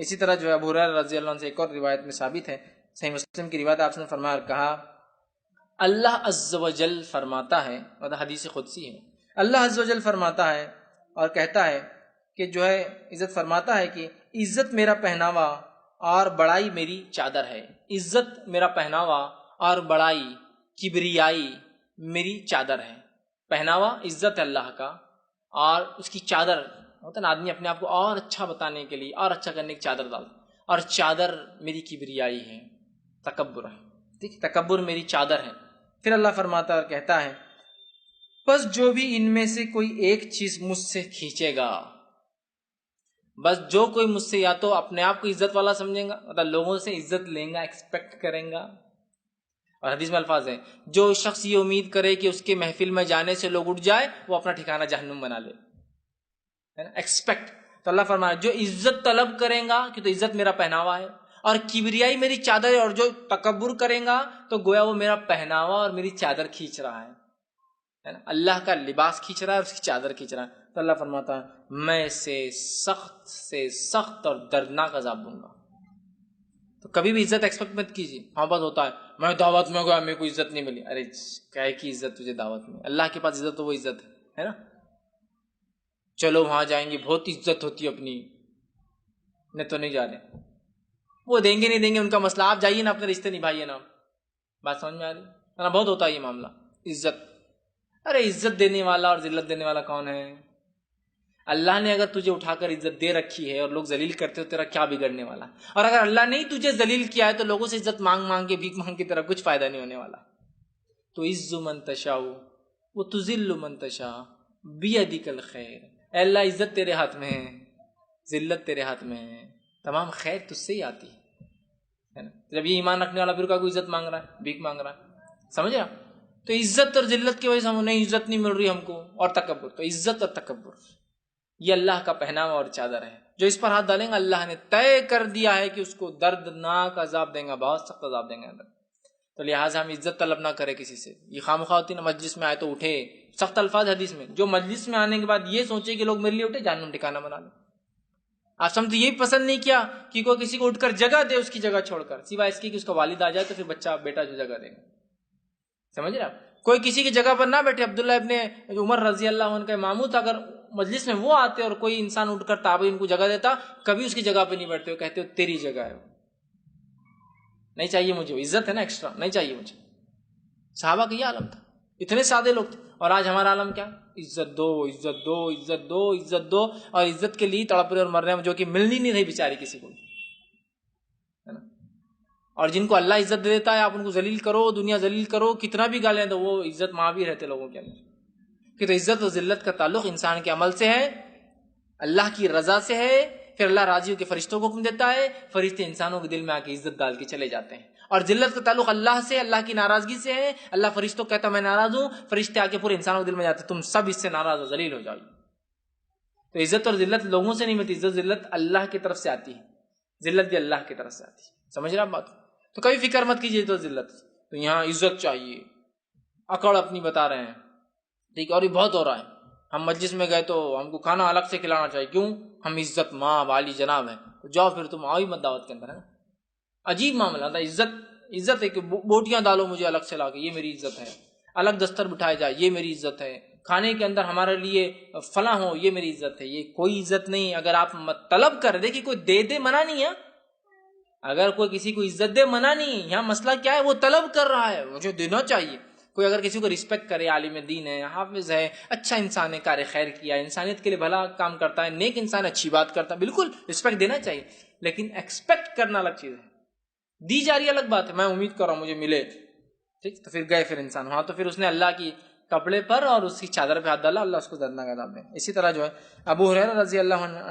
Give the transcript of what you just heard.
اسی طرح جو ہے ابو ہریرہ رضی اللہ عنہ سے ایک اور روایت میں ثابت ہے، صحیح مسلم کی روایت، آپ نے فرمایا اور کہا اللہ عز و جل فرماتا ہے، مطلب حدیث قدسی ہے، اللہ عز و جل فرماتا ہے اور کہتا ہے کہ جو ہے عزت فرماتا ہے کہ عزت میرا پہناوا اور بڑائی میری چادر ہے، عزت میرا پہناوا اور بڑائی کبریائی میری چادر ہے۔ پہناوا عزت ہے اللہ کا، اور اس کی چادر ہوتا ہے نا، آدمی اپنے آپ کو اور اچھا بتانے کے لیے اور اچھا کرنے کی چادر ڈالتا، اور چادر میری کبریائی ہے، تکبر ہے، ٹھیک، تکبر میری چادر ہے۔ پھر اللہ فرماتا اور کہتا ہے بس جو بھی ان میں سے کوئی ایک چیز مجھ سے کھینچے گا، بس جو کوئی مجھ سے یا تو اپنے آپ کو عزت والا سمجھے گا، مطلب لوگوں سے عزت لیں گا، ایکسپیکٹ کریں گا، اور حدیث میں الفاظ ہیں جو شخص یہ امید کرے کہ اس کے محفل میں جانے سے لوگ اٹھ جائے وہ اپنا ٹھکانہ جہنم بنا لے، ہے نا، ایکسپیکٹ۔ تو اللہ فرمایا جو عزت طلب کرے گا کہ تو عزت میرا پہناوا ہے اور کبریائی میری چادر ہے، اور جو تکبر کرے گا تو گویا وہ میرا پہناوا اور میری چادر کھینچ رہا ہے نا، اللہ کا لباس کھینچ رہا ہے، اس کی چادر کھینچ رہا ہے۔ تو اللہ فرماتا ہے میں اسے سخت سے سخت اور دردناک عذاب دوں گا۔ تو کبھی بھی عزت ایکسپیکٹ مت کیجیے۔ ہاں بات ہوتا ہے میں دعوت میں گیا میرے کو عزت نہیں ملی، ارے کیا کی عزت تجھے دعوت میں؟ اللہ کے پاس عزت تو وہ عزت ہے نا، چلو وہاں جائیں گے بہت عزت ہوتی ہے اپنی، نہیں تو نہیں جا رہے، وہ دیں گے نہیں دیں گے ان کا مسئلہ، آپ جائیے نا اپنے رشتے نبھائیے نا۔ بات سمجھ میں آ رہی ہے نا؟ بہت ہوتا ہے یہ معاملہ عزت۔ ارے عزت دینے والا اور ذلت دینے والا کون ہے؟ اللہ نے اگر تجھے اٹھا کر عزت دے رکھی ہے اور لوگ ذلیل کرتے ہو، تیرا کیا بگڑنے والا؟ اور اگر اللہ نے ہی تجھے ذلیل کیا ہے تو لوگوں سے عزت مانگ مانگ کے بھیک مانگ کے تیرا کچھ فائدہ نہیں ہونے والا۔ تو عز من تشاء و تذل من تشاء بیدک الخیر، اے اللہ عزت تیرے ہاتھ میں ہے، ذلت تیرے ہاتھ میں ہے، تمام خیر تجھ سے ہی آتی ہے نا۔ جب یہ ایمان رکھنے والا پھر کا کوئی عزت مانگ رہا ہے، بھیک مانگ رہا ہے، سمجھ رہا؟ تو عزت اور ذلت کی وجہ سے ہم نہیں، عزت نہیں مل رہی ہم کو، اور تکبر، تو عزت اور تکبر یہ اللہ کا پہناوا اور چادر ہے، جو اس پر ہاتھ ڈالیں گا اللہ نے طے کر دیا ہے کہ اس کو دردناک عذاب دیں گا، بہت سخت عذاب دیں گے اندر۔ تو لہٰذا ہم عزت طلب نہ کرے کسی سے۔ یہ خواہ ہوتی نا مجلس میں آئے تو اٹھے، سخت الفاظ حدیث میں، جو مجلس میں آنے کے بعد یہ سوچے کہ لوگ میرے لیے اٹھے، جہنم ٹھکانہ بنا لے۔ آپ سمجھتے یہ پسند نہیں کیا کہ کوئی کسی کو اٹھ کر جگہ دے اس کی جگہ چھوڑ کر، سوائے اس کی کہ اس کا والد آ جائے تو پھر بچہ بیٹا جو جگہ دے گا، سمجھ رہے آپ؟ کوئی کسی کی جگہ پر نہ بیٹھے۔ عبداللہ ابن عمر رضی اللہ عنہ کا ماموں تھا، اگر مجلس میں وہ آتے اور کوئی انسان اٹھ کر تابعین کو جگہ دیتا، کبھی اس کی جگہ پہ نہیں بیٹھتے، وہ کہتے تیری جگہ ہے، نہیں چاہیے مجھے، عزت ہے نا ایکسٹرا، نہیں چاہیے مجھے۔ صحابہ کا یہ عالم تھا، اتنے سادے لوگ تھے۔ اور آج ہمارا عالم کیا؟ عزت دو، عزت دو، عزت دو، عزت دو، اور عزت کے لیے تڑپ رہے اور مر رہے ہیں، جو کہ ملنی نہیں رہی بیچاری کسی کو، ہے نا۔ اور جن کو اللہ عزت دے دیتا ہے آپ ان کو ذلیل کرو، دنیا ذلیل کرو، کتنا بھی گالیں تو وہ عزت ماں بھی رہتے لوگوں کے اندر۔ کہ تو عزت و ذلت کا تعلق انسان کے عمل سے ہے، اللہ کی رضا سے ہے، پھر اللہ راضی ہو کے فرشتوں کو حکم دیتا ہے، فرشتے انسانوں کے دل میں آ کے عزت ڈال کے چلے جاتے ہیں۔ اور ذلت کا تعلق اللہ سے، اللہ کی ناراضگی سے ہے، اللہ فرشتوں کو کہتا میں ناراض ہوں، فرشتے آ کے پورے انسانوں کے دل میں جاتے تم سب اس سے ناراض ہو، ذلیل ہو جاؤ۔ تو عزت اور ذلت لوگوں سے نہیں ملتی، عزت ذلت اللہ کی طرف سے آتی ہے، ذلت بھی اللہ کی طرف سے آتی ہے، سمجھ رہے آپ بات؟ تو کبھی فکر مت کیجیے تو ذلت، تو یہاں عزت چاہیے، اکڑ اپنی بتا رہے ہیں، ٹھیک ہے، اور یہ بہت ہو رہا ہے۔ ہم مجلس میں گئے تو ہم کو کھانا الگ سے کھلانا چاہیے، کیوں؟ ہم عزت ماں والی جناب ہیں، تو جاؤ پھر تم آؤ ہی مت دعوت کے اندر، ہے نا۔ عجیب معاملہ تھا، عزت ہے کہ بوٹیاں ڈالو مجھے الگ سے لا کے، یہ میری عزت ہے، الگ دستر بٹھائے جائے، یہ میری عزت ہے، کھانے کے اندر ہمارے لیے فلاں ہو، یہ میری عزت ہے۔ یہ کوئی عزت نہیں، اگر آپ طلب کر دیکھیے کوئی دے دے منع نہیں ہے، اگر کوئی کسی کو عزت دے منع نہیں ہے، یہاں مسئلہ کیا ہے؟ وہ طلب کر رہا ہے، مجھے دینا چاہیے۔ کوئی اگر کسی کو رسپیکٹ کرے، عالم دین ہے، حافظ ہے، اچھا انسان ہے، کار خیر کیا، انسانیت کے لیے بھلا کام کرتا ہے، نیک انسان، اچھی بات کرتا ہے، بالکل رسپیکٹ دینا چاہیے، لیکن ایکسپیکٹ کرنا الگ چیز ہے، دی جا رہی الگ بات ہے، میں امید کر رہا ہوں مجھے ملے، ٹھیک، تو پھر گئے پھر انسان وہاں، تو پھر اس نے اللہ کی کپڑے پر اور اس کی چادر پہ ہاتھ ڈالا، اللہ اس کو دردناک عذاب دے۔ اسی طرح جو ہے ابو ہریرہ رضی اللہ عنہ